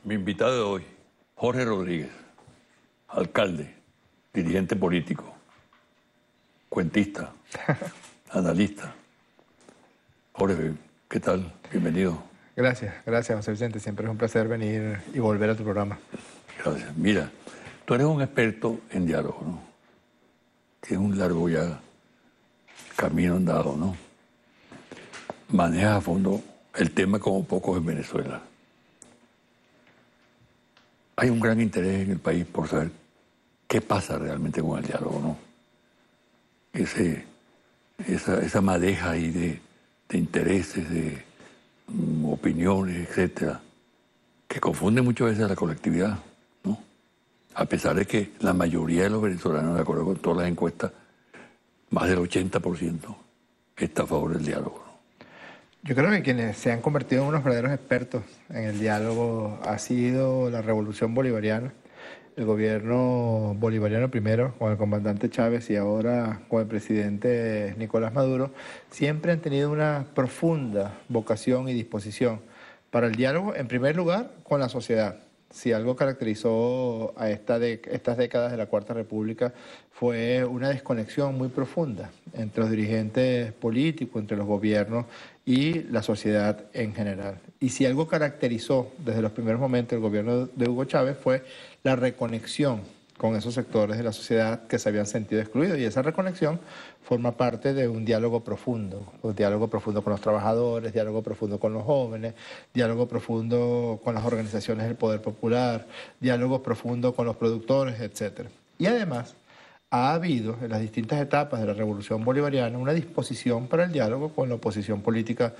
Mi invitado de hoy, Jorge Rodríguez, alcalde, dirigente político, cuentista, analista. Jorge, ¿qué tal? Bienvenido. Gracias, José Vicente. Siempre es un placer venir y volver a tu programa. Gracias. Mira, tú eres un experto en diálogo, ¿no? Tienes un largo ya camino andado, ¿no? Manejas a fondo el tema como pocos en Venezuela. Hay un gran interés en el país por saber qué pasa realmente con el diálogo, ¿no? Esa madeja ahí de intereses, de opiniones, etcétera, que confunde muchas veces a la colectividad, ¿no? A pesar de que la mayoría de los venezolanos, de acuerdo con todas las encuestas, más del 80% está a favor del diálogo, ¿no? Yo creo que quienes se han convertido en unos verdaderos expertos en el diálogo ha sido la Revolución Bolivariana, el gobierno bolivariano primero con el comandante Chávez y ahora con el presidente Nicolás Maduro. Siempre han tenido una profunda vocación y disposición para el diálogo, en primer lugar, con la sociedad. Si algo caracterizó a estas décadas de la Cuarta República fue una desconexión muy profunda entre los dirigentes políticos, entre los gobiernos y la sociedad en general. Y si algo caracterizó desde los primeros momentos el gobierno de Hugo Chávez fue la reconexión con esos sectores de la sociedad que se habían sentido excluidos. Y esa reconexión forma parte de un diálogo profundo con los trabajadores, diálogo profundo con los jóvenes, diálogo profundo con las organizaciones del poder popular, diálogo profundo con los productores, etc. Y además ha habido en las distintas etapas de la Revolución Bolivariana una disposición para el diálogo con la oposición política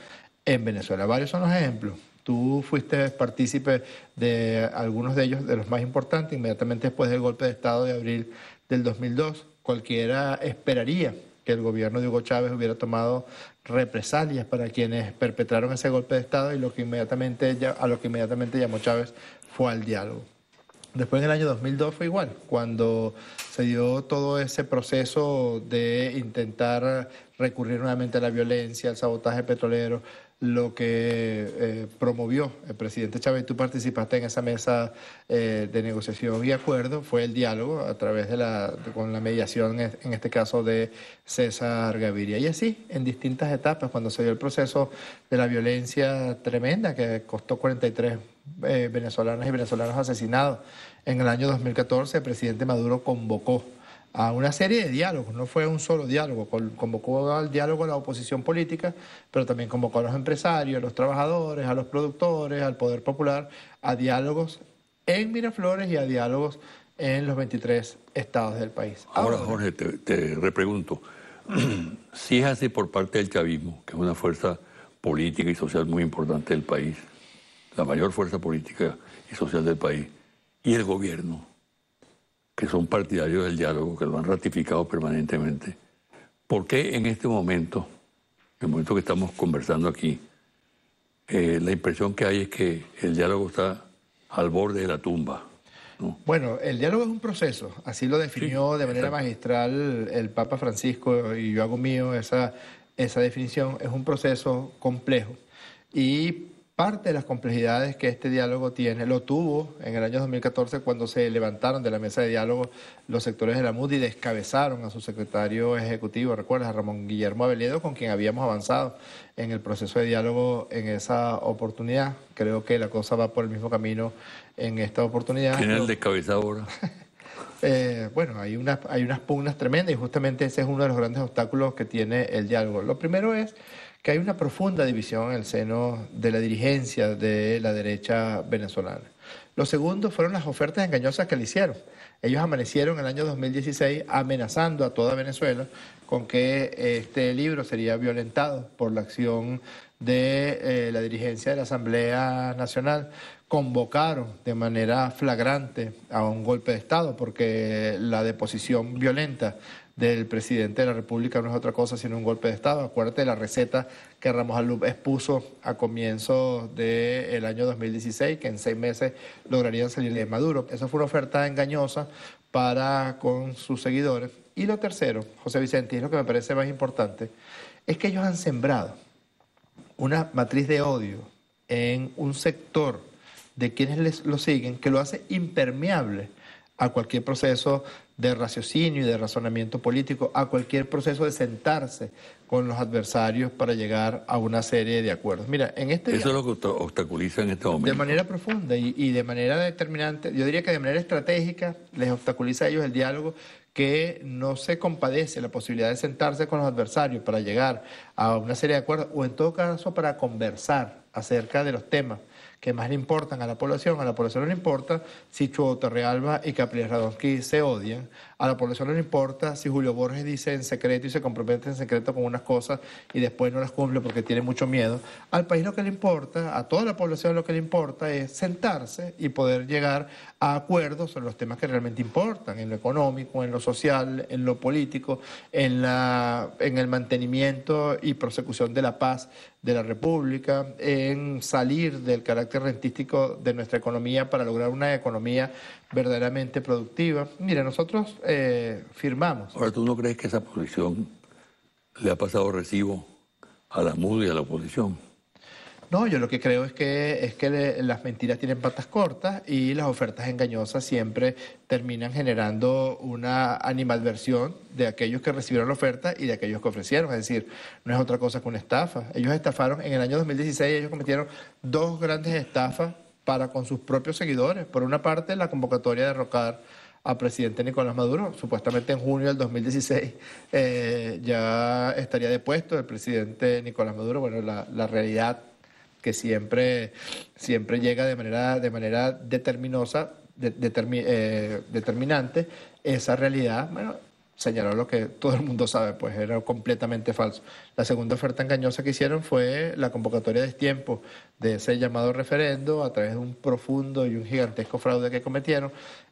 en Venezuela. Varios son los ejemplos. Tú fuiste partícipe de algunos de ellos, de los más importantes, inmediatamente después del golpe de Estado de abril del 2002. Cualquiera esperaría que el gobierno de Hugo Chávez hubiera tomado represalias para quienes perpetraron ese golpe de Estado y a lo que inmediatamente llamó Chávez fue al diálogo. Después en el año 2002 fue igual, cuando se dio todo ese proceso de intentar recurrir nuevamente a la violencia, al sabotaje petrolero, lo que promovió el presidente Chávez. Tú participaste en esa mesa de negociación y acuerdo, fue el diálogo a través con la mediación, en este caso de César Gaviria. Y así, en distintas etapas, cuando se dio el proceso de la violencia tremenda que costó 43 venezolanas y venezolanos asesinados. En el año 2014 el presidente Maduro convocó a una serie de diálogos, no fue un solo diálogo, convocó al diálogo a la oposición política, pero también convocó a los empresarios, a los trabajadores, a los productores, al poder popular, a diálogos en Miraflores y a diálogos en los 23 estados del país. Ahora, Jorge, te repregunto, si es así por parte del chavismo, que es una fuerza política y social muy importante del país, la mayor fuerza política y social del país, y el gobierno, que son partidarios del diálogo, que lo han ratificado permanentemente, ¿por qué en este momento, en el momento que estamos conversando aquí, la impresión que hay es que el diálogo está al borde de la tumba, ¿no? Bueno, el diálogo es un proceso, así lo definió de manera magistral el Papa Francisco y yo hago mío esa definición. Es un proceso complejo y parte de las complejidades que este diálogo tiene, lo tuvo en el año 2014 cuando se levantaron de la mesa de diálogo los sectores de la MUD y descabezaron a su secretario ejecutivo, recuerdas, a Ramón Guillermo Aveledo, con quien habíamos avanzado en el proceso de diálogo en esa oportunidad. Creo que la cosa va por el mismo camino en esta oportunidad. ¿Quién es el descabezado ahora? Bueno, hay unas pugnas tremendas y justamente ese es uno de los grandes obstáculos que tiene el diálogo. Lo primero es que hay una profunda división en el seno de la dirigencia de la derecha venezolana. Lo segundo fueron las ofertas engañosas que le hicieron. Ellos amanecieron en el año 2016 amenazando a toda Venezuela con que este libro sería violentado por la acción de la dirigencia de la Asamblea Nacional. Convocaron de manera flagrante a un golpe de Estado porque la deposición violenta del presidente de la República no es otra cosa sino un golpe de Estado. Acuérdate de la receta que Ramos Allup expuso a comienzos del año 2016, que en 6 meses lograrían salir de Maduro. Esa fue una oferta engañosa con sus seguidores. Y lo tercero, José Vicente, y es lo que me parece más importante, es que ellos han sembrado una matriz de odio en un sector de quienes lo siguen, que lo hace impermeable a cualquier proceso de raciocinio y de razonamiento político, a cualquier proceso de sentarse con los adversarios para llegar a una serie de acuerdos. Mira, en este Eso es lo que obstaculiza en este momento. de manera profunda y de manera determinante, yo diría que de manera estratégica, les obstaculiza a ellos el diálogo, que no se compadece la posibilidad de sentarse con los adversarios para llegar a una serie de acuerdos, o en todo caso para conversar acerca de los temas que más le importan a la población. A la población no le importa si Chuo Torrealba y Capriles Radonsky se odian. A la población no le importa si Julio Borges dice en secreto y se compromete en secreto con unas cosas y después no las cumple porque tiene mucho miedo. Al país lo que le importa, a toda la población lo que le importa es sentarse y poder llegar a acuerdos sobre los temas que realmente importan, en lo económico, en lo social, en lo político, en el mantenimiento y prosecución de la paz de la República, en salir del carácter rentístico de nuestra economía para lograr una economía verdaderamente productiva. Mira, nosotros firmamos. Ahora, ¿tú no crees que esa posición le ha pasado recibo a la MUD y a la oposición? No, yo lo que creo es que las mentiras tienen patas cortas y las ofertas engañosas siempre terminan generando una animadversión de aquellos que recibieron la oferta y de aquellos que ofrecieron. Es decir, no es otra cosa que una estafa. Ellos estafaron en el año 2016, ellos cometieron dos grandes estafas para con sus propios seguidores. Por una parte, la convocatoria de derrocar al presidente Nicolás Maduro. Supuestamente en junio del 2016 ya estaría depuesto el presidente Nicolás Maduro. Bueno, la realidad que siempre llega de manera determinante, esa realidad, bueno, señaló lo que todo el mundo sabe, pues era completamente falso. La segunda oferta engañosa que hicieron fue la convocatoria de destiempo de ese llamado referendo a través de un profundo y un gigantesco fraude que cometieron.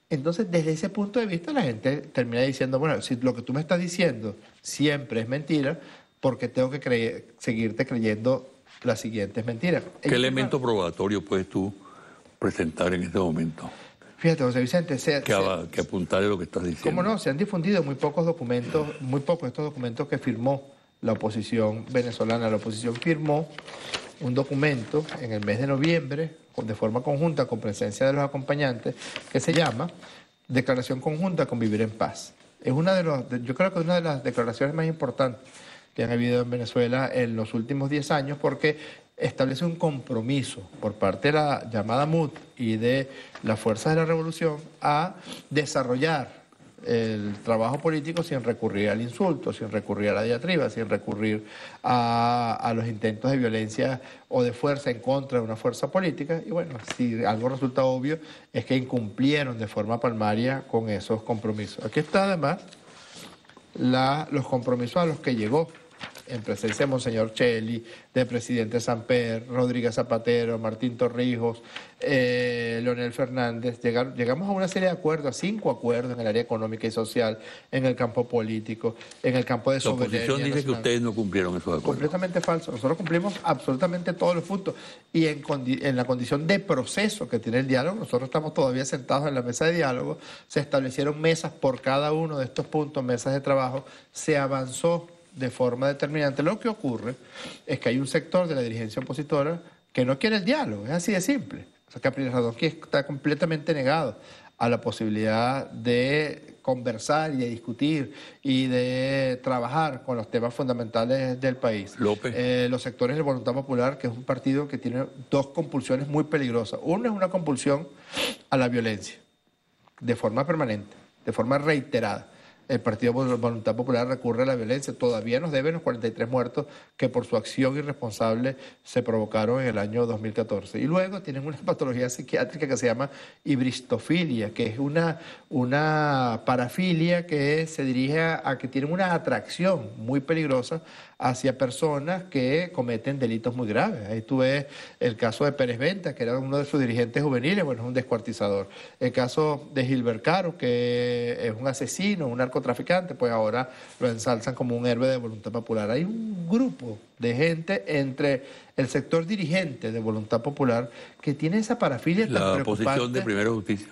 Entonces, desde ese punto de vista, la gente termina diciendo, bueno, si lo que tú me estás diciendo siempre es mentira, ¿por qué tengo que seguirte creyendo las siguientes mentiras? ¿Qué elemento probatorio puedes tú presentar en este momento? Fíjate, José Vicente, que apuntale lo que estás diciendo. ¿Cómo no? Se han difundido muy pocos estos documentos que firmó la oposición venezolana. La oposición firmó un documento en el mes de noviembre, de forma conjunta, con presencia de los acompañantes, que se llama Declaración Conjunta Convivir en Paz. Es yo creo que es una de las declaraciones más importantes que han habido en Venezuela en los últimos 10 años, porque establece un compromiso por parte de la llamada MUD y de las fuerzas de la revolución a desarrollar el trabajo político sin recurrir al insulto, sin recurrir a la diatriba, sin recurrir a los intentos de violencia o de fuerza en contra de una fuerza política. Y bueno, si algo resulta obvio es que incumplieron de forma palmaria con esos compromisos. Aquí está además los compromisos a los que llegó en presencia de Monseñor Cheli, del presidente Samper, Rodríguez Zapatero, Martín Torrijos, Leonel Fernández. Llegamos a una serie de acuerdos, a 5 acuerdos en el área económica y social, en el campo político, en el campo de soberanía nacional. La oposición dice que ustedes no cumplieron esos acuerdos. Completamente falso. Nosotros cumplimos absolutamente todos los puntos. Y en la condición de proceso que tiene el diálogo, nosotros estamos todavía sentados en la mesa de diálogo, se establecieron mesas por cada uno de estos puntos, mesas de trabajo, se avanzó de forma determinante. Lo que ocurre es que hay un sector de la dirigencia opositora que no quiere el diálogo, es así de simple. O sea, Capriles Radonsky está completamente negado a la posibilidad de conversar y de discutir y de trabajar con los temas fundamentales del país. López. Los sectores de Voluntad Popular, que es un partido que tiene dos compulsiones muy peligrosas. Uno es una compulsión a la violencia, de forma permanente, de forma reiterada. El Partido Voluntad Popular recurre a la violencia. Todavía nos deben los 43 muertos que por su acción irresponsable se provocaron en el año 2014. Y luego tienen una patología psiquiátrica que se llama hibristofilia, que es una parafilia que se dirige a que tienen una atracción muy peligrosa hacia personas que cometen delitos muy graves. Ahí tú ves el caso de Pérez Venta, que era uno de sus dirigentes juveniles, bueno, es un descuartizador. El caso de Gilbert Caro, que es un asesino, un narcotraficante, pues ahora lo ensalzan como un héroe de Voluntad Popular. Hay un grupo de gente entre el sector dirigente de Voluntad Popular que tiene esa parafilia tan preocupante. La posición de Primera Justicia.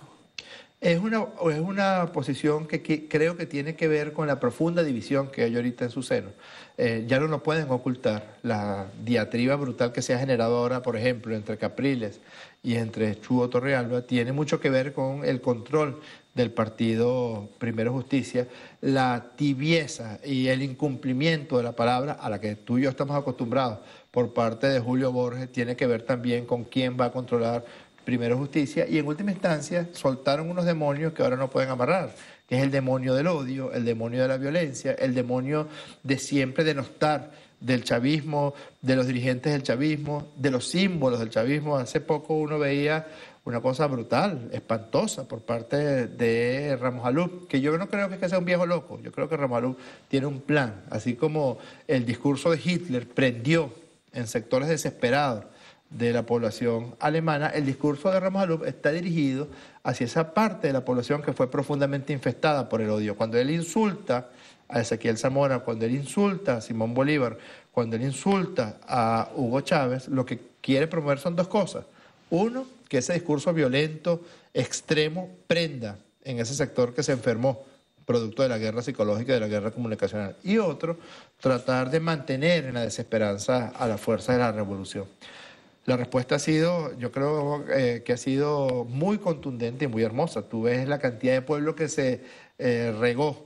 Es una posición que creo que tiene que ver con la profunda división que hay ahorita en su seno. Ya no lo pueden ocultar. La diatriba brutal que se ha generado ahora, por ejemplo, entre Capriles y entre Chugo Torrealba, tiene mucho que ver con el control del partido Primero Justicia, la tibieza y el incumplimiento de la palabra a la que tú y yo estamos acostumbrados por parte de Julio Borges, tiene que ver también con quién va a controlar Primero Justicia, y en última instancia soltaron unos demonios que ahora no pueden amarrar, que es el demonio del odio, el demonio de la violencia, el demonio de siempre denostar del chavismo, de los dirigentes del chavismo, de los símbolos del chavismo. Hace poco uno veía una cosa brutal, espantosa por parte de Ramos Alub, que yo no creo que sea un viejo loco, yo creo que Ramos Alub tiene un plan, así como el discurso de Hitler prendió en sectores desesperados de la población alemana, el discurso de Ramos Alub está dirigido hacia esa parte de la población que fue profundamente infestada por el odio. Cuando él insulta a Ezequiel Zamora, cuando él insulta a Simón Bolívar, cuando él insulta a Hugo Chávez, lo que quiere promover son dos cosas. Uno, que ese discurso violento, extremo, prenda en ese sector que se enfermó, producto de la guerra psicológica y de la guerra comunicacional. Y otro, tratar de mantener en la desesperanza a las fuerzas de la revolución. La respuesta ha sido, yo creo que ha sido muy contundente y muy hermosa. Tú ves la cantidad de pueblo que se regó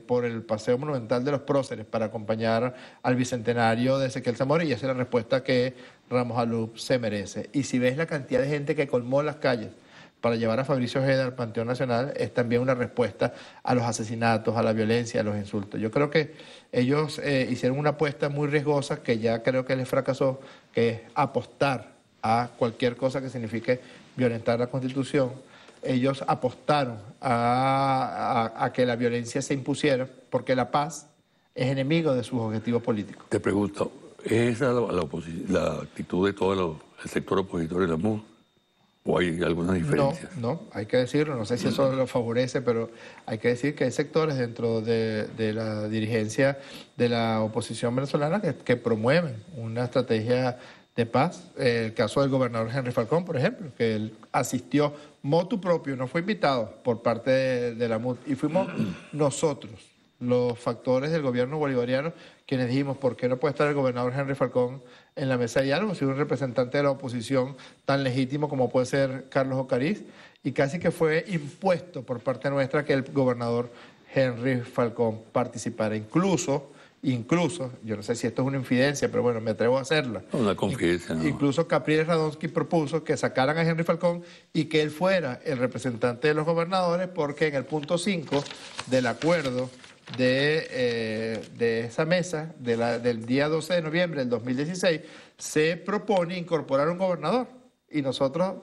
por el Paseo Monumental de los Próceres para acompañar al bicentenario de Ezequiel Zamora, y esa es la respuesta que Ramos Alub se merece. Y si ves la cantidad de gente que colmó las calles para llevar a Fabricio Ojeda al Panteón Nacional, es también una respuesta a los asesinatos, a la violencia, a los insultos. Yo creo que ellos hicieron una apuesta muy riesgosa que ya creo que les fracasó, que es apostar a cualquier cosa que signifique violentar la Constitución. Ellos apostaron a que la violencia se impusiera, porque la paz es enemigo de sus objetivos políticos. Te pregunto, ¿es esa la actitud de todo el sector opositor de la MUD? ¿O hay algunas diferencias? No, hay que decirlo, no sé si eso lo favorece, pero hay que decir que hay sectores dentro de la dirigencia de la oposición venezolana que promueven una estrategia de paz. El caso del gobernador Henry Falcón, por ejemplo, que él asistió motu propio, no fue invitado por parte de la MUD, y fuimos nosotros, los factores del gobierno bolivariano, quienes dijimos, ¿por qué no puede estar el gobernador Henry Falcón en la mesa de diálogo si un representante de la oposición tan legítimo como puede ser Carlos Ocariz? Y casi que fue impuesto por parte nuestra que el gobernador Henry Falcón participara. Incluso, yo no sé si esto es una infidencia, pero bueno, me atrevo a hacerla. Una confidencia, ¿no? Incluso Capriles Radonsky propuso que sacaran a Henry Falcón y que él fuera el representante de los gobernadores, porque en el punto 5 del acuerdo de esa mesa del día 12 de noviembre del 2016 se propone incorporar un gobernador, y nosotros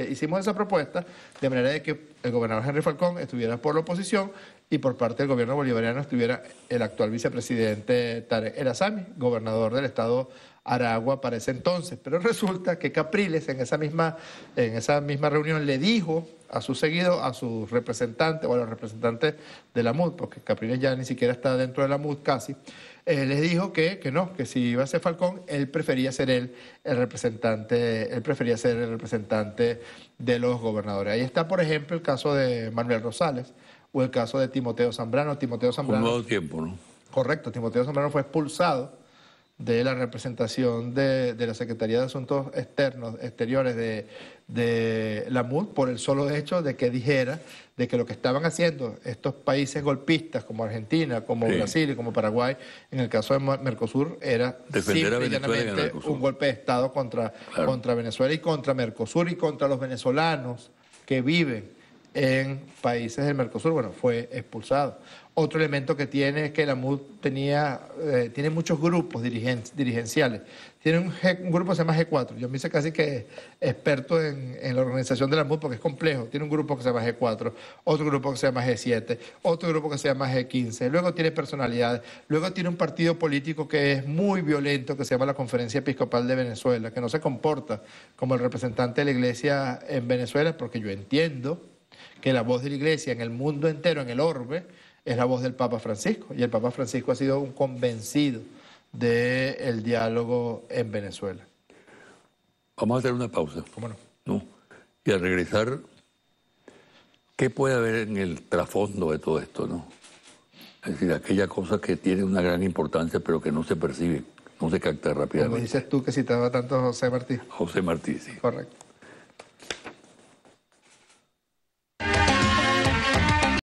hicimos esa propuesta de manera de que el gobernador Henry Falcón estuviera por la oposición y por parte del gobierno bolivariano estuviera el actual vicepresidente Tarek El Aissami, gobernador del estado Aragua para ese entonces. Pero resulta que Capriles en esa misma reunión le dijo a sus representantes, o a los representantes de la MUD, porque Capriles ya ni siquiera está dentro de la MUD casi, les dijo que no, que si iba a ser Falcón, él prefería ser el representante de los gobernadores. Ahí está, por ejemplo, el caso de Manuel Rosales o el caso de Timoteo Zambrano. Un nuevo tiempo, ¿no? Correcto, Timoteo Zambrano fue expulsado de la representación de la Secretaría de Asuntos Exteriores de la MUD por el solo hecho de que dijera de que lo que estaban haciendo estos países golpistas como Argentina, como Brasil y como Paraguay, en el caso de Mercosur, era simple y llanamente un golpe de Estado contra Venezuela y contra Mercosur y contra los venezolanos que viven en países del Mercosur. Bueno, fue expulsado. Otro elemento que tiene es que la MUD tiene muchos grupos dirigenciales. Tiene un grupo que se llama G4. Yo me hice casi que experto en la organización de la MUD porque es complejo. Tiene un grupo que se llama G4, otro grupo que se llama G7, otro grupo que se llama G15. Luego tiene personalidades. Luego tiene un partido político que es muy violento, que se llama la Conferencia Episcopal de Venezuela, que no se comporta como el representante de la Iglesia en Venezuela, porque yo entiendo que la voz de la Iglesia en el mundo entero, en el orbe, es la voz del Papa Francisco, y el Papa Francisco ha sido un convencido del diálogo en Venezuela. Vamos a hacer una pausa. ¿Cómo no? ¿No? Y al regresar ¿Qué puede haber en el trasfondo de todo esto, no? Es decir, aquella cosa que tiene una gran importancia pero que no se percibe, no se capta Como rápidamente. dices tú que citaba tanto José Martí. José Martí, sí. Correcto.